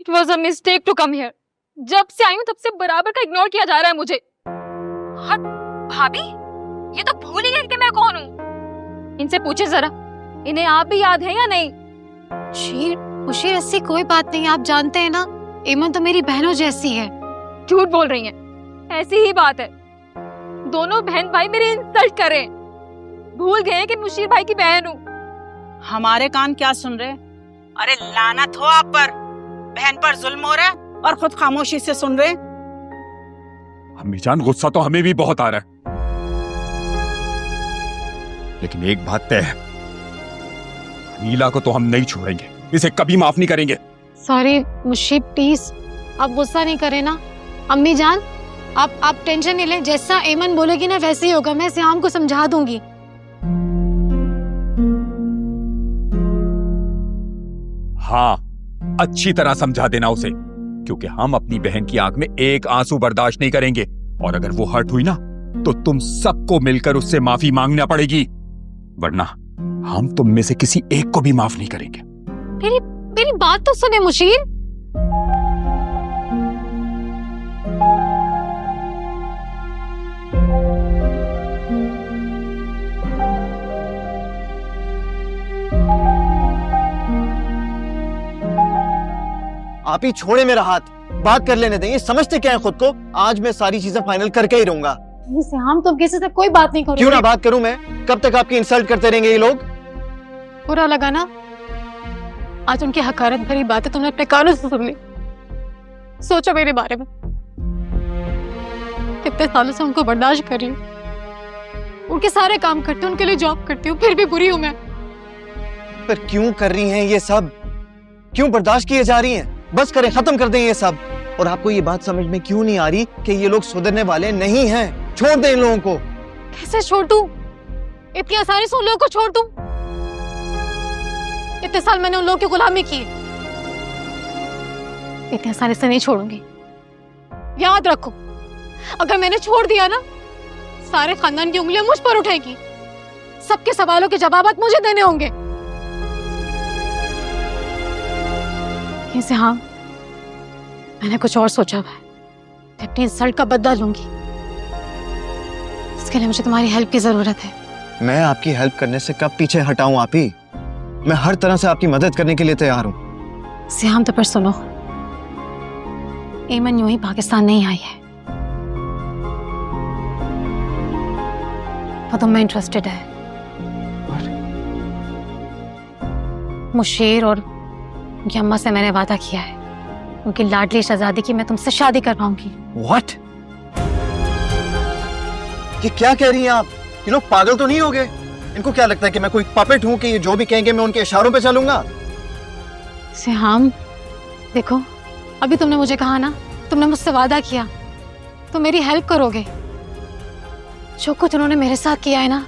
It was a mistake to come here. जब से आई हूँ तब से बराबर का इग्नोर किया जा रहा है मुझे। हट भाभी, ये तो भूल ही गई कि मैं कौन हूँ। इनसे पूछे जरा, इन्हें आप भी याद है या नहीं? मुशीर ऐसी कोई बात नहीं, आप जानते हैं ना एमन तो मेरी बहनों जैसी है। झूठ बोल रही हैं, ऐसी ही बात है। दोनों बहन भाई मेरे इंसल्ट कर रहे हैं। भूल गए कि मुशीर भाई की बहन हूँ। हमारे कान क्या सुन रहे? अरे लानत हो आप पर, बहन पर जुल्म हो रहा है और खुद खामोशी से सुन रहे। अम्मी जान, गुस्सा तो हमें भी बहुत आ रहा है, लेकिन एक बात तय है, नीला को तो हम नहीं छोड़ेंगे, इसे कभी माफ नहीं करेंगे। सॉरी मुशीर, प्लीज आप गुस्सा नहीं करें ना। अम्मी जान आप टेंशन नहीं लें, जैसा एमन बोलेगी ना वैसे ही होगा। मैं सियाम को समझा दूंगी। हाँ, अच्छी तरह समझा देना उसे, क्योंकि हम अपनी बहन की आंख में एक आंसू बर्दाश्त नहीं करेंगे, और अगर वो हर्ट हुई ना तो तुम सबको मिलकर उससे माफी मांगना पड़ेगी, वरना हम तुम में से किसी एक को भी माफ नहीं करेंगे। मेरी बात तो सुने मुशीर। आप ही छोड़े मेरा हाथ, बात कर लेने देंगे। समझते क्या है खुद को? आज मैं सारी चीजें फाइनल करके ही रहूंगा। हम तुम किसी से कोई बात नहीं करोगे। क्यों ना बात करूं मैं? कब तक आपकी इंसल्ट करते रहेंगे ये लोग? बुरा लगा ना? आज उनकी हकारत भरी बातें तुमने अपने कानों से सुन ली। सोचो मेरे बारे में, कितने सालों से उनको बर्दाश्त कर रही हूँ, उनके सारे काम करती हूँ, उनके लिए जॉब करती हूँ, फिर भी बुरी हूँ मैं। पर क्यों कर रही हैं ये सब? क्यों बर्दाश्त किए जा रही हैं? बस करें, खत्म कर दें ये सब। और आपको ये बात समझ में क्यों नहीं आ रही कि ये लोग सुधरने वाले नहीं हैं? छोड़ दें इन लोगों को। कैसे छोड़ दूं? इतनी आसानी से उन लोगों को छोड़ दूं? इतने साल मैंने उन लोगों की गुलामी की, इतनी आसानी से नहीं छोड़ूंगी। याद रखो, अगर मैंने छोड़ दिया ना, सारे खानदान की उंगलियां मुझ पर उठेगी। सबके सवालों के जवाब मुझे देने होंगे। हाँ, मैंने कुछ और सोचा हुआ है। अपनी इंसल्ट का बदला लूंगी। इसके लिए मुझे तुम्हारी हेल्प की जरूरत है। मैं आपकी हेल्प करने से कब पीछे हटाऊं आप ही? मैं हर तरह से आपकी मदद करने के लिए तैयार हूं। सियाम तो पर सुनो, एमन यूं ही पाकिस्तान नहीं आई है। वो तुम में इंटरेस्टेड है। मुशीर और उनकी अम्मा से मैंने वादा किया है, उनकी लाडली शहजादी की मैं तुमसे शादी करवाऊंगी। What? ये क्या कह रही हैं आप? ये लोग पागल तो नहीं हो गए? इनको क्या लगता है कि मैं कोई पपेट हूं कि ये जो भी कहेंगे मैं उनके इशारों पे चलूंगा? सिहाम, देखो अभी तुमने मुझे कहा ना, तुमने मुझसे वादा किया तो मेरी हेल्प करोगे। जो कुछ उन्होंने मेरे साथ किया है ना,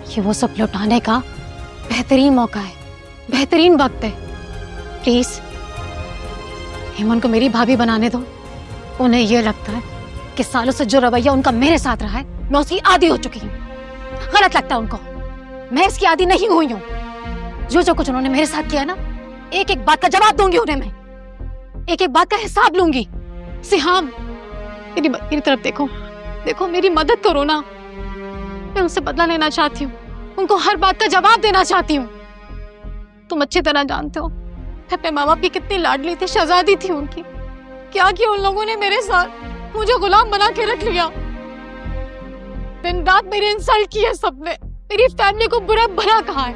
ये वो सब लौटाने का बेहतरीन मौका है, बेहतरीन वक्त है। प्लीज हेमन को मेरी भाभी बनाने दो। उन्हें यह लगता है कि सालों से जो रवैया उनका मेरे साथ रहा है, मैं उसकी आदी हो चुकी हूँ। गलत लगता है उनको, मैं इसकी आदी नहीं हुई हूँ। जो कुछ उन्होंने मेरे साथ किया ना, एक एक बात का जवाब दूंगी उन्हें मैं, एक एक बात का हिसाब लूंगी। सिहाम, मेरी तरफ देखो, देखो मेरी मदद करो ना। मैं उनसे बदला लेना चाहती हूँ, उनको हर बात का जवाब देना चाहती हूँ। तुम अच्छी तरह जानते हो अपने माँ बाप की कितनी लाडली थी, शहजादी थी उनकी। क्या किया उन लोगों ने मेरे साथ? मुझे गुलाम बना के रख लिया। दिन रात मेरी इंसल्ट की है सबने, मेरी फैमिली को बुरा भला कहा है।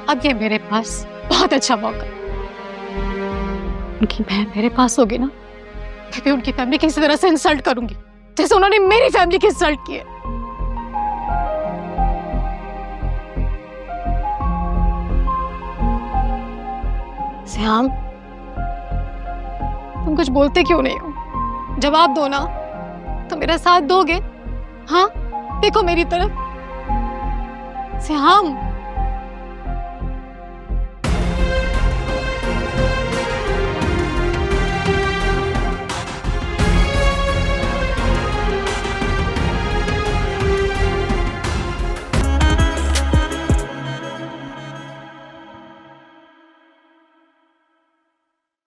अब ये मेरे पास बहुत अच्छा मौका। उनकी बहन मेरे पास होगी ना, मैं भी उनकी फैमिली की इसी तरह से इंसल्ट करूंगी जैसे उन्होंने मेरी फैमिली की इंसल्ट की है। सियाम, तुम कुछ बोलते क्यों नहीं हो? जवाब दो ना। तो मेरा साथ दोगे? हाँ, देखो मेरी तरफ। सियाम।